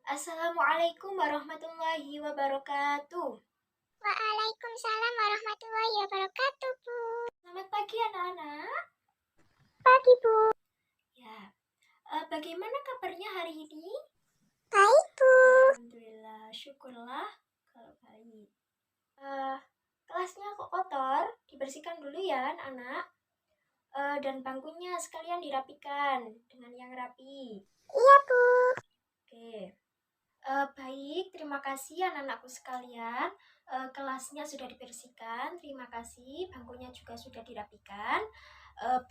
Assalamualaikum warahmatullahi wabarakatuh. Waalaikumsalam warahmatullahi wabarakatuh, Bu. Selamat pagi anak-anak. Pagi, Bu. Ya, bagaimana kabarnya hari ini? Baik, Bu. Alhamdulillah, syukurlah kalau baik. Kelasnya kok kotor, dibersihkan dulu ya anak-anak. Dan bangkunya sekalian dirapikan dengan yang rapi. Iya, Bu. Oke. Baik, terima kasih anak-anakku sekalian. Kelasnya sudah dibersihkan, terima kasih. Bangkunya juga sudah dirapikan.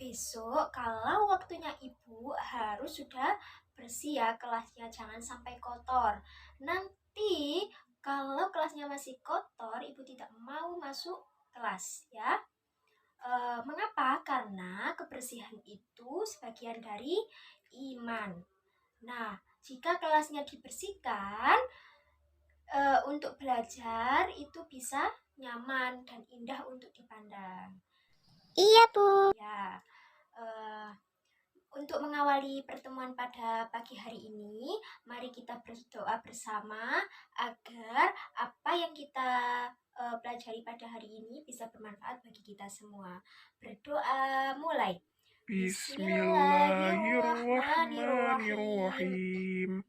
Besok kalau waktunya ibu harus sudah bersih ya kelasnya, jangan sampai kotor. Nanti kalau kelasnya masih kotor, ibu tidak mau masuk kelas ya. Mengapa? Karena kebersihan itu sebagian dari iman. Nah, jika kelasnya dibersihkan, untuk belajar itu bisa nyaman dan indah untuk dipandang. Iya, Bu. Ya, untuk mengawali pertemuan pada pagi hari ini, mari kita berdoa bersama agar apa yang kita pelajari pada hari ini bisa bermanfaat bagi kita semua. Berdoa mulai. Bismillahirrahmanirrahim. Bismillahirrahmanirrahim.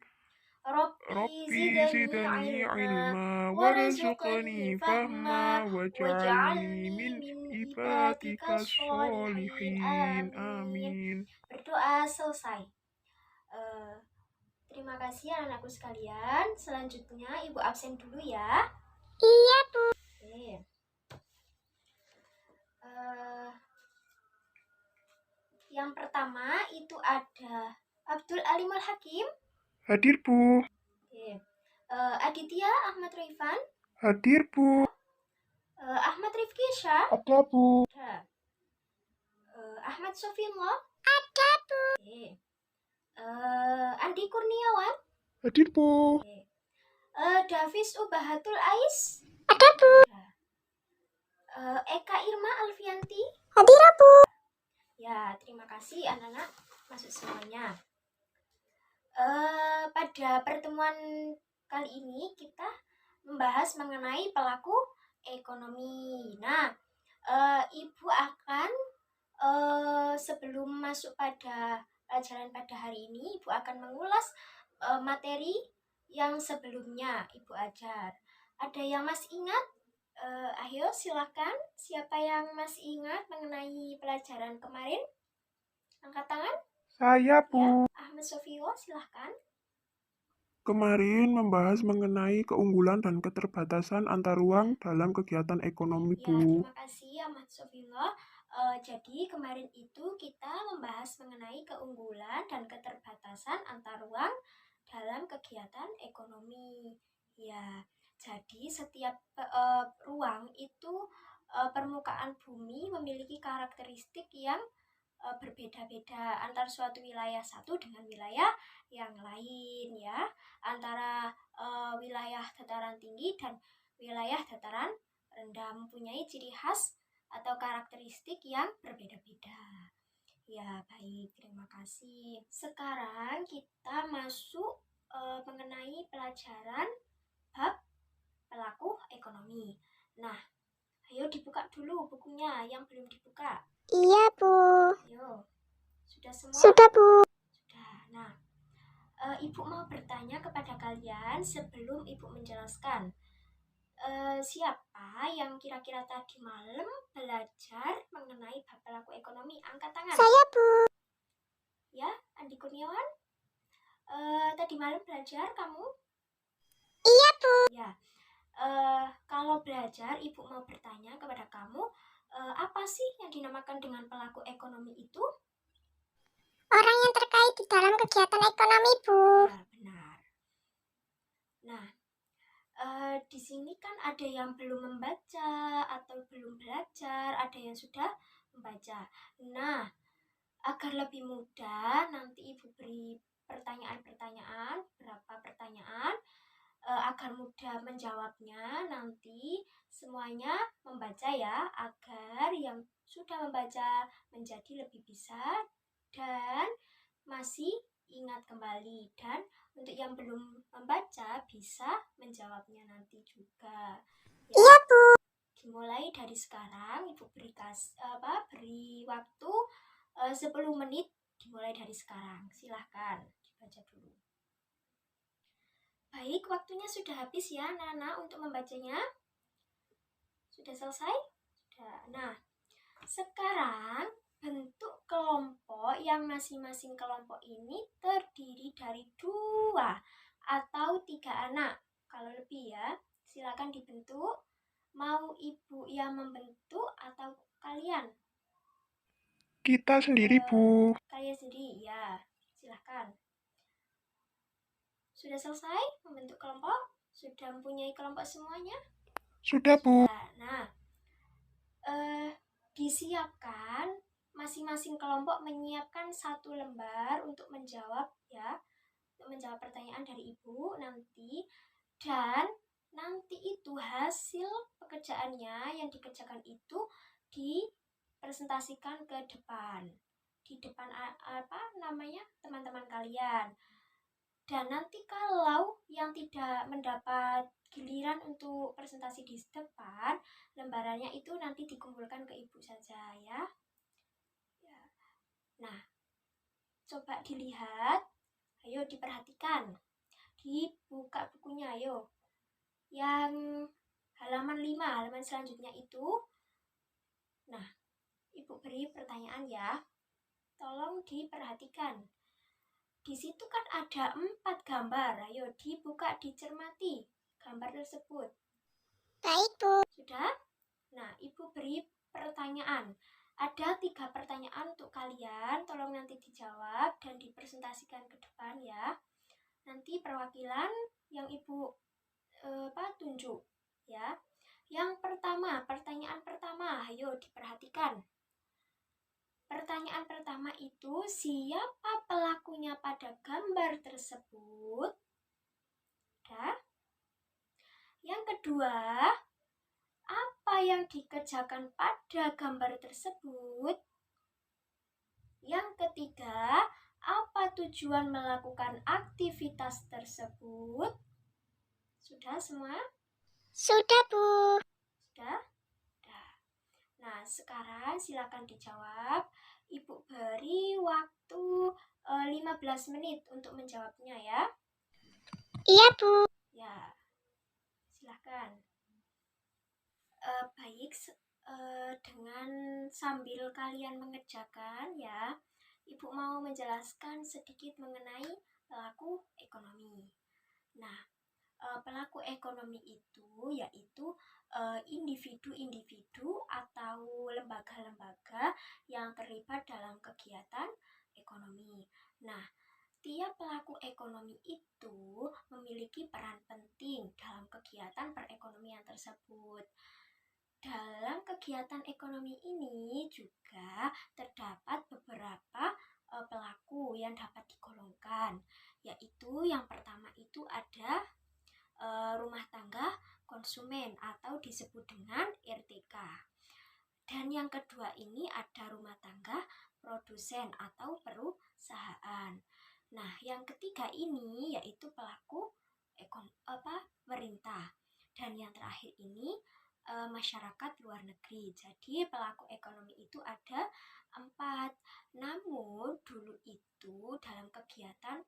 Rabbi Rabbi zidni zidni ilma ilma warzuqni warzuqni fahma fahma waj'alni waj'alni min min ibadika ibadikas sholihin. sholihin. Amin. Amin. Berdoa selesai. Terima kasih anakku sekalian. Selanjutnya ibu absen dulu ya. Iya, Bu. Oke. Yang pertama itu ada Abdul Alimul Hakim. Hadir, Bu. Oke. Aditya Ahmad Rifan. Hadir, Bu. Ahmad Rifki Syah. Ada, Bu. Ada. Ahmad Sofiullah. Ada, Bu. Oke. Andi Kurniawan. Hadir, Bu. Oke. Davis Ubahatul Ais. Ada, Bu. Eka Irma Alfianti. Hadir, Bu. Ya, terima kasih anak-anak masuk semuanya. Pada pertemuan kali ini kita membahas mengenai pelaku ekonomi. Nah, ibu akan sebelum masuk pada pelajaran pada hari ini, ibu akan mengulas materi yang sebelumnya ibu ajar. Ada yang masih ingat? Ayo silakan, siapa yang masih ingat mengenai pelajaran kemarin? Angkat tangan. Saya, Bu. Ya, Ahmad Sofio, silahkan. Kemarin membahas mengenai keunggulan dan keterbatasan antar ruang dalam kegiatan ekonomi, Ya, Bu. terima kasih Ahmad Sofio. Jadi kemarin itu kita membahas mengenai keunggulan dan keterbatasan antar ruang dalam kegiatan ekonomi. Ya, jadi setiap ruang itu permukaan bumi memiliki karakteristik yang berbeda-beda antar suatu wilayah satu dengan wilayah yang lain ya, antara wilayah dataran tinggi dan wilayah dataran rendah mempunyai ciri khas atau karakteristik yang berbeda-beda. Ya, baik, terima kasih. Sekarang kita masuk mengenai pelajaran bab pelaku ekonomi. Nah, ayo dibuka dulu bukunya yang belum dibuka. Iya, Bu. Ayo, sudah semua? Sudah, Bu. Sudah. Nah, ibu mau bertanya kepada kalian sebelum ibu menjelaskan. Siapa yang kira-kira tadi malam belajar mengenai bab pelaku ekonomi? Angkat tangan. Saya, Bu. Ya, Andi Kurniawan. Tadi malam belajar kamu? Iya, Bu. Ya. Kalau belajar, ibu mau bertanya kepada kamu, apa sih yang dinamakan dengan pelaku ekonomi itu? Orang yang terkait di dalam kegiatan ekonomi, Bu. Ya, benar. Nah, di sini kan ada yang belum membaca atau belum belajar, ada yang sudah membaca. Nah, agar lebih mudah, nanti ibu beri pertanyaan-pertanyaan, berapa pertanyaan, agar mudah menjawabnya. Nanti semuanya membaca ya, agar yang sudah membaca menjadi lebih bisa dan masih ingat kembali, dan untuk yang belum membaca bisa menjawabnya nanti juga. Ya. Iya, Bu. Dimulai dari sekarang, Ibu beri waktu 10 menit dimulai dari sekarang. Silahkan dibaca dulu. Baik, waktunya sudah habis ya, Nana, untuk membacanya. Sudah selesai? Sudah. Nah, sekarang bentuk kelompok yang masing-masing kelompok ini terdiri dari 2 atau 3 anak. Kalau lebih ya, silakan dibentuk. Mau Ibu yang membentuk atau kalian? Kita sendiri, Bu. Kalian sendiri, ya. Silahkan. Sudah selesai membentuk kelompok? Sudah mempunyai kelompok semuanya? Sudah, Bu. Sudah. Nah, disiapkan, masing-masing kelompok menyiapkan 1 lembar untuk menjawab ya, untuk menjawab pertanyaan dari Ibu nanti. Dan nanti itu hasil pekerjaannya yang dikerjakan itu dipresentasikan ke depan, di depan teman-teman kalian. Dan nanti kalau yang tidak mendapat giliran untuk presentasi di depan, lembarannya itu nanti dikumpulkan ke Ibu saja ya. Nah, coba dilihat, ayo diperhatikan, dibuka bukunya ayo. Yang halaman 5, halaman selanjutnya itu. Nah, Ibu beri pertanyaan ya. Tolong diperhatikan. Di situ kan ada 4 gambar. Ayo dibuka, dicermati gambar tersebut. Baik, Bu. Sudah? Nah, Ibu beri pertanyaan. Ada 3 pertanyaan untuk kalian. Tolong nanti dijawab dan dipresentasikan ke depan ya. Nanti perwakilan yang Ibu tunjuk ya. Yang pertama, pertanyaan pertama, ayo diperhatikan. Pertanyaan pertama itu, siapa pelakunya pada gambar tersebut? Ya. Yang kedua, apa yang dikerjakan pada gambar tersebut? Yang ketiga, apa tujuan melakukan aktivitas tersebut? Sudah semua? Sudah, Bu. Sudah? Nah, sekarang silakan dijawab. Ibu beri waktu 15 menit untuk menjawabnya ya. Iya, Bu. Ya, silakan. Baik, dengan sambil kalian mengerjakan ya, Ibu mau menjelaskan sedikit mengenai pelaku ekonomi. Nah, pelaku ekonomi itu yaitu individu-individu atau lembaga-lembaga yang terlibat dalam kegiatan ekonomi. Nah, tiap pelaku ekonomi itu memiliki peran penting dalam kegiatan perekonomian tersebut. Dalam kegiatan ekonomi ini juga terdapat beberapa pelaku yang dapat digolongkan, yaitu yang pertama itu ada rumah tangga konsumen atau disebut dengan RTK. Dan yang kedua ini ada rumah tangga produsen atau perusahaan. Nah, yang ketiga ini yaitu pelaku pemerintah. Dan yang terakhir ini masyarakat luar negeri. Jadi pelaku ekonomi itu ada 4. Namun dulu itu dalam kegiatan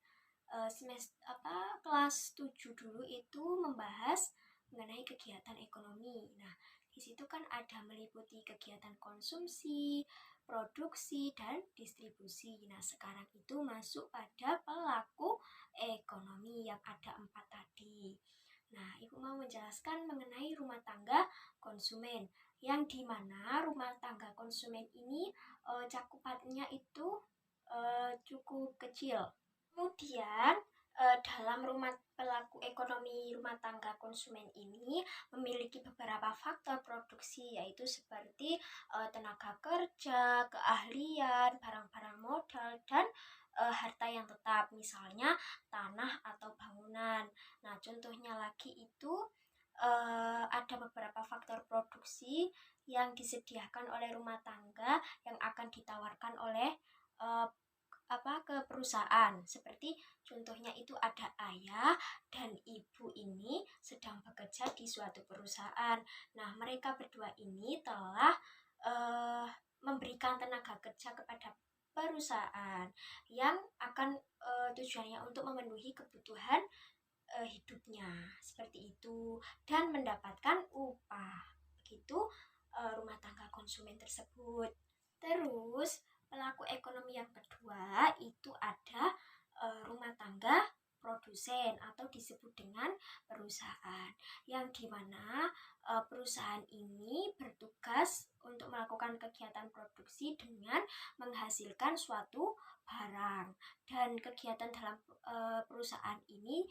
kelas 7 dulu itu membahas mengenai kegiatan ekonomi. Nah, di situ kan ada meliputi kegiatan konsumsi, produksi, dan distribusi. Nah, sekarang itu masuk pada pelaku ekonomi yang ada 4 tadi. Nah, Ibu mau menjelaskan mengenai rumah tangga konsumen, yang dimana rumah tangga konsumen ini cakupannya itu cukup kecil. Kemudian dalam pelaku ekonomi rumah tangga konsumen ini memiliki beberapa faktor produksi, yaitu seperti tenaga kerja, keahlian, barang-barang modal, dan harta yang tetap, misalnya tanah atau bangunan. Nah, contohnya lagi itu ada beberapa faktor produksi yang disediakan oleh rumah tangga yang akan ditawarkan oleh ke perusahaan. Seperti contohnya itu ada ayah dan ibu ini sedang bekerja di suatu perusahaan. Nah, mereka berdua ini telah memberikan tenaga kerja kepada perusahaan yang akan tujuannya untuk memenuhi kebutuhan hidupnya seperti itu dan mendapatkan upah. Begitu rumah tangga konsumen tersebut. Terus pelaku ekonomi yang kedua itu ada rumah tangga produsen atau disebut dengan perusahaan, yang dimana perusahaan ini bertugas untuk melakukan kegiatan produksi dengan menghasilkan suatu barang, dan kegiatan dalam perusahaan ini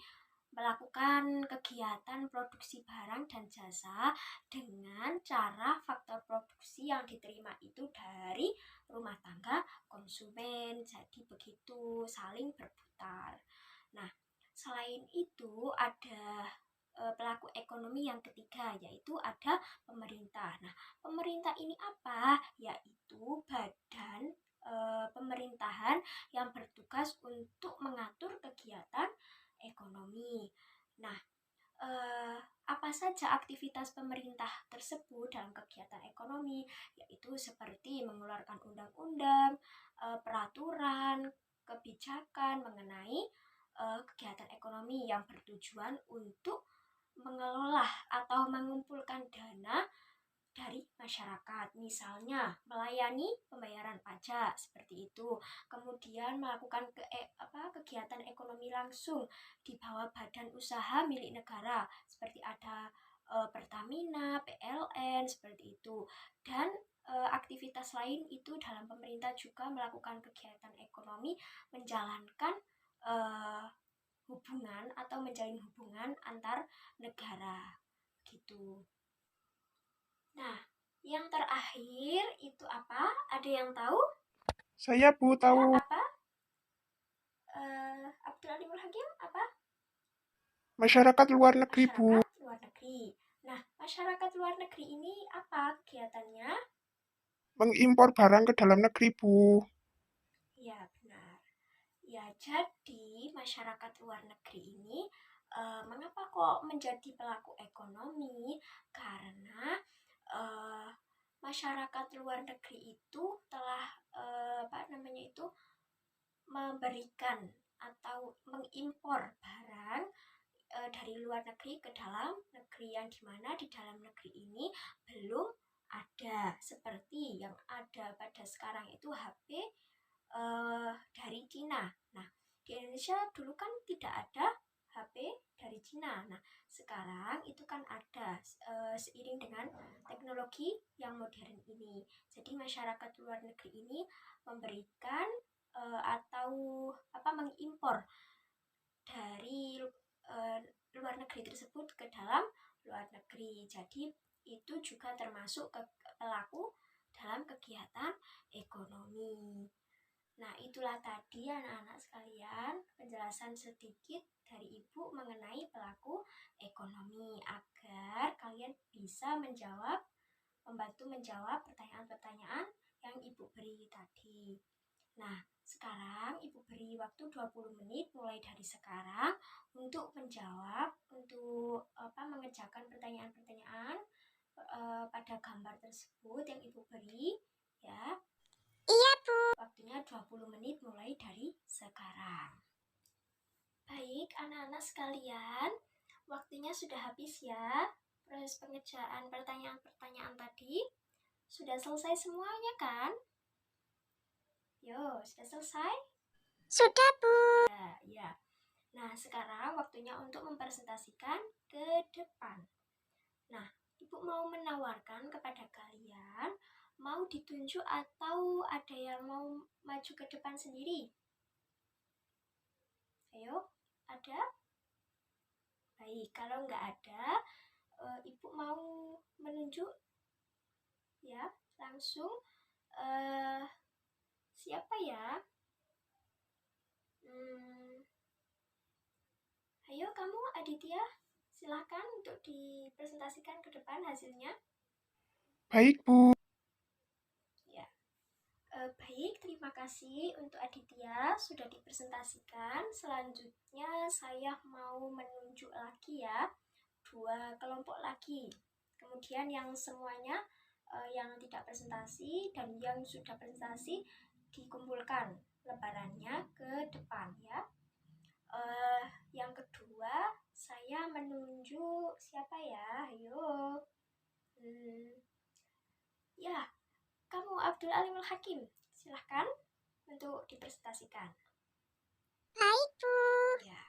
melakukan kegiatan produksi barang dan jasa dengan cara faktor produksi yang diterima itu dari rumah tangga konsumen. Jadi begitu, saling berputar. Nah, selain itu ada pelaku ekonomi yang ketiga, yaitu ada pemerintah. Nah, pemerintah ini apa? Yaitu badan pemerintahan yang bertugas untuk mengatur kegiatan ekonomi. Nah, apa saja aktivitas pemerintah tersebut dalam kegiatan ekonomi? Yaitu seperti mengeluarkan undang-undang, peraturan, kebijakan mengenai kegiatan ekonomi yang bertujuan untuk mengelola atau mengumpulkan dana dari masyarakat, misalnya melayani pembayaran pajak seperti itu, kemudian melakukan kegiatan ekonomi langsung di bawah badan usaha milik negara seperti ada Pertamina, PLN seperti itu, dan aktivitas lain itu dalam pemerintah juga melakukan kegiatan ekonomi menjalankan hubungan atau menjalin hubungan antar negara gitu. Nah, yang terakhir itu apa? Ada yang tahu? Saya Bu Ya, tahu. apa? Abdul Alimul Hakim apa? Masyarakat luar negeri Bu. Masyarakat luar negeri. Nah, masyarakat luar negeri ini apa kegiatannya? Mengimpor barang ke dalam negeri Bu. Ya, benar. Ya, jadi masyarakat luar negeri ini mengapa kok menjadi pelaku ekonomi? Karena masyarakat luar negeri itu telah memberikan atau mengimpor barang dari luar negeri ke dalam negeri, yang dimana di dalam negeri ini belum ada, seperti yang ada pada sekarang itu HP dari Cina. Nah, di Indonesia dulu kan tidak ada HP dari Cina. Nah, sekarang itu kan ada seiring dengan teknologi yang modern ini. Jadi masyarakat luar negeri ini memberikan atau mengimpor dari luar negeri tersebut ke dalam luar negeri. Jadi itu juga termasuk pelaku dalam kegiatan ekonomi. Nah, itulah tadi anak-anak sekalian penjelasan sedikit dari Ibu mengenai pelaku ekonomi, agar kalian bisa membantu menjawab pertanyaan-pertanyaan yang Ibu beri tadi. Nah, sekarang Ibu beri waktu 20 menit mulai dari sekarang untuk menjawab, untuk mengerjakan pertanyaan-pertanyaan pada gambar tersebut yang Ibu beri, ya. Iya Bu. Waktunya 20 menit mulai dari sekarang. Baik, anak-anak sekalian, waktunya sudah habis ya. Proses pengerjaan pertanyaan-pertanyaan tadi sudah selesai semuanya kan? Yo, sudah selesai? Sudah Bu. Ya. Nah, sekarang waktunya untuk mempresentasikan ke depan. Nah, Ibu mau menawarkan kepada kalian, mau ditunjuk atau ada yang mau maju ke depan sendiri? Ayo, ada? Baik, kalau nggak ada, Ibu mau menunjuk? Ya, langsung. Siapa ya? Ayo kamu, Aditya, silahkan untuk dipresentasikan ke depan hasilnya. Baik Bu. Ya, Baik, terima kasih untuk Aditya sudah dipresentasikan. Selanjutnya saya mau menunjuk lagi ya, 2 kelompok lagi. Kemudian yang semuanya yang tidak presentasi dan yang sudah presentasi dikumpulkan lembarannya ke depan ya. Yang kedua saya menunjuk siapa ya? Ayo. Ya, kamu Abdul Alimul Hakim. Silahkan untuk dipresentasikan. Baik, Bu. Ya.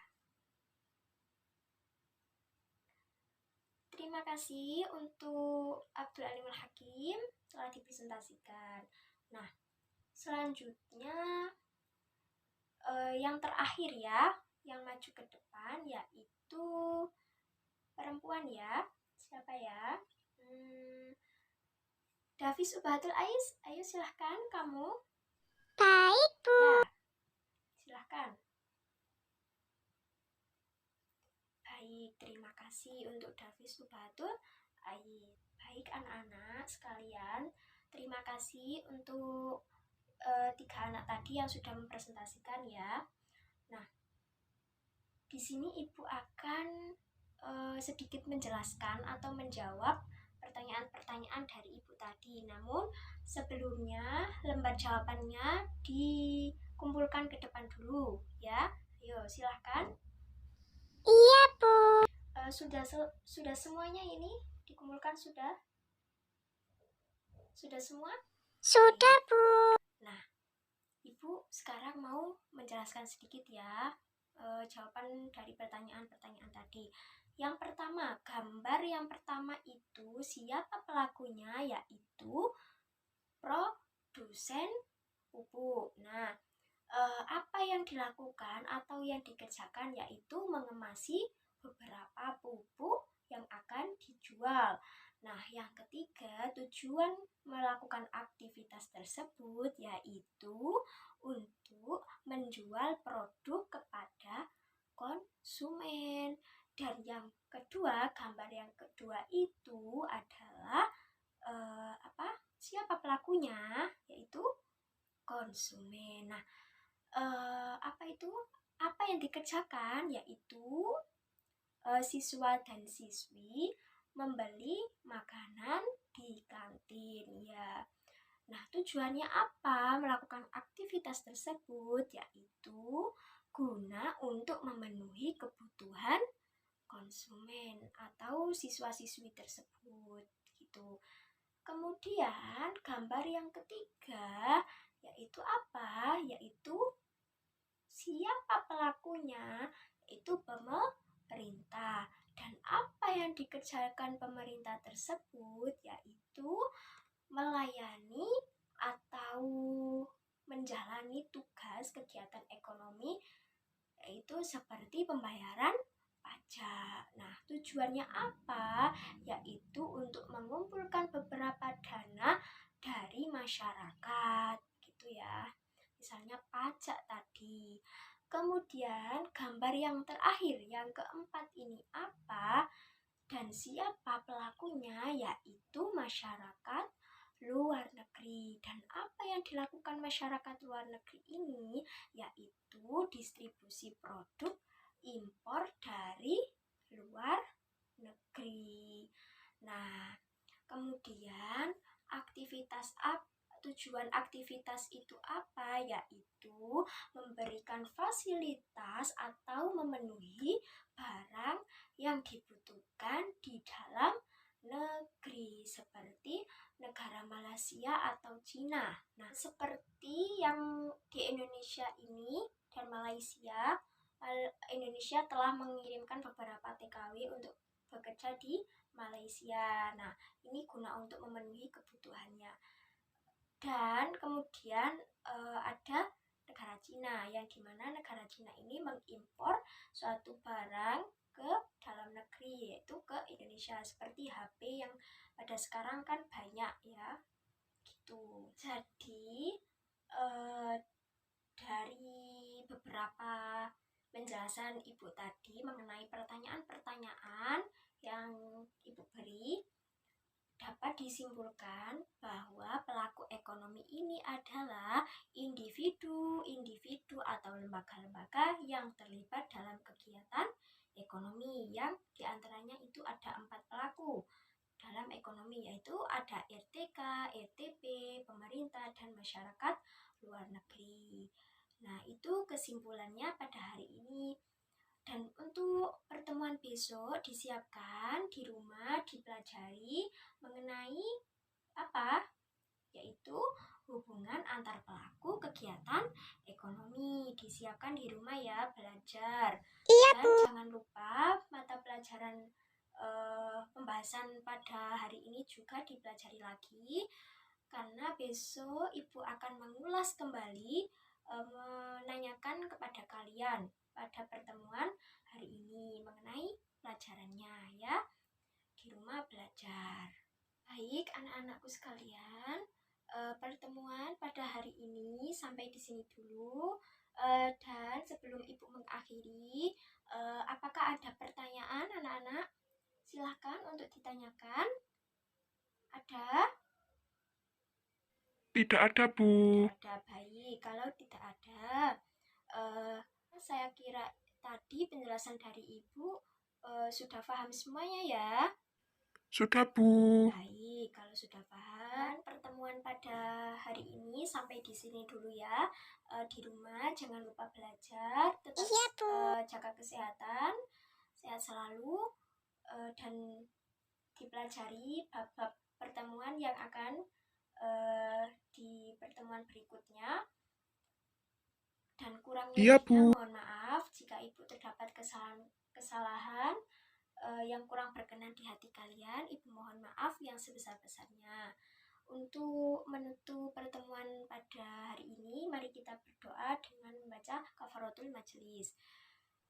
Terima kasih untuk Abdul Alimul Hakim telah dipresentasikan. Nah, selanjutnya yang terakhir ya, yang maju ke depan yaitu perempuan ya. Siapa ya? Davis Ubahatul Ais, ayo silahkan kamu. Baik, Bu. Ya, silahkan. Baik, terima kasih untuk Davis Ubahatul Ais. Baik anak-anak sekalian, terima kasih untuk 3 anak tadi yang sudah mempresentasikan ya. Nah, di sini Ibu akan sedikit menjelaskan atau menjawab pertanyaan-pertanyaan dari Ibu tadi. Namun sebelumnya lembar jawabannya dikumpulkan ke depan dulu ya. Ayo silahkan. Iya, Bu. Sudah semuanya ini dikumpulkan sudah? Sudah semua? Sudah, Bu. Nah, Ibu sekarang mau menjelaskan sedikit ya jawaban dari pertanyaan-pertanyaan tadi. Yang pertama, gambar yang pertama itu siapa pelakunya, yaitu produsen pupuk. Nah, apa yang dilakukan atau yang dikerjakan yaitu mengemasi beberapa pupuk yang akan dijual. Nah, yang ketiga, tujuan melakukan aktivitas tersebut yaitu untuk menjual produk kepada konsumen. Dan yang kedua, gambar yang kedua itu adalah siapa pelakunya, yaitu konsumen. Nah, apa yang dikerjakan yaitu siswa dan siswi membeli makanan di kantin ya. Nah, tujuannya apa melakukan aktivitas tersebut, yaitu guna untuk memenuhi kebutuhan konsumen atau siswa-siswi tersebut gitu. Kemudian gambar yang ketiga yaitu apa? Yaitu siapa pelakunya? Yaitu pemerintah. Dan apa yang dikerjakan pemerintah tersebut yaitu melayani atau menjalani tugas kegiatan ekonomi yaitu seperti pembayaran pajak. Nah, tujuannya apa? Yaitu untuk mengumpulkan beberapa dana dari masyarakat gitu ya. Misalnya pajak tadi. Kemudian gambar yang terakhir, yang keempat ini apa? Dan siapa pelakunya? Yaitu masyarakat luar negeri. Dan apa yang dilakukan masyarakat luar negeri ini? Yaitu distribusi produk impor dari luar negeri. Nah, kemudian tujuan aktivitas itu apa? Yaitu memberikan fasilitas atau memenuhi barang yang dibutuhkan di dalam negeri seperti negara Malaysia atau Cina. Nah, seperti yang di Indonesia ini dan Malaysia, Indonesia telah mengirimkan beberapa TKW untuk bekerja di Malaysia. Nah, ini guna untuk memenuhi kebutuhannya. Dan kemudian ada negara Cina, yang dimana negara Cina ini mengimpor suatu barang ke dalam negeri, yaitu ke Indonesia, seperti HP yang pada sekarang kan banyak ya gitu. Jadi dari beberapa penjelasan Ibu tadi mengenai pertanyaan-pertanyaan yang Ibu beri, dapat disimpulkan bahwa pelaku ekonomi ini adalah individu atau lembaga-lembaga yang terlibat dalam kegiatan ekonomi yang diantaranya itu ada 4 pelaku dalam ekonomi, yaitu ada RTK, RTP, pemerintah, dan masyarakat luar negeri. Nah, itu kesimpulannya pada hari ini. Dan untuk pertemuan besok disiapkan di rumah, dipelajari mengenai apa? Yaitu hubungan antar pelaku kegiatan ekonomi. Disiapkan di rumah ya, belajar. Iya, Dan Bu. jangan lupa mata pelajaran pembahasan pada hari ini juga dipelajari lagi, karena besok Ibu akan mengulas kembali, menanyakan kepada kalian pada pertemuan hari ini mengenai pelajarannya ya. Di rumah belajar. Baik, anak-anakku sekalian, pertemuan pada hari ini sampai di sini dulu. Dan sebelum Ibu mengakhiri, apakah ada pertanyaan anak-anak? Silahkan untuk ditanyakan. Ada? Tidak ada, Bu. Tidak ada. Baik, kalau tidak ada, saya kira tadi penjelasan dari Ibu sudah paham semuanya ya. Sudah, Bu. Baik, kalau sudah paham, pertemuan pada hari ini sampai di sini dulu ya. Di rumah jangan lupa belajar, tetap Iya, Bu. jaga kesehatan, sehat selalu, dan dipelajari bab-bab pertemuan yang akan di pertemuan berikutnya. Dan kurang Iya, lebihnya Bu. mohon maaf jika Ibu terdapat kesalahan yang kurang berkenan di hati kalian. Ibu mohon maaf yang sebesar-besarnya. Untuk menutup pertemuan pada hari ini, mari kita berdoa dengan membaca kafaratul majelis.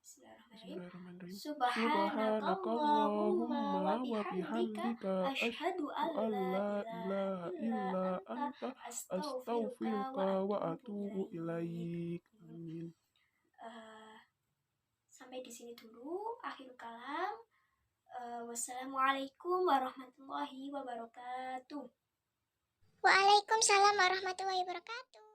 Bismillahirrahmanirrahim. Subhanakallahumma wa bihamdika asyhadu an la ilaha illa anta astaghfiruka wa atubu ilaik. Amin. Sampai di sini dulu akhir kalam. Wassalamualaikum warahmatullahi wabarakatuh. Waalaikumsalam warahmatullahi wabarakatuh.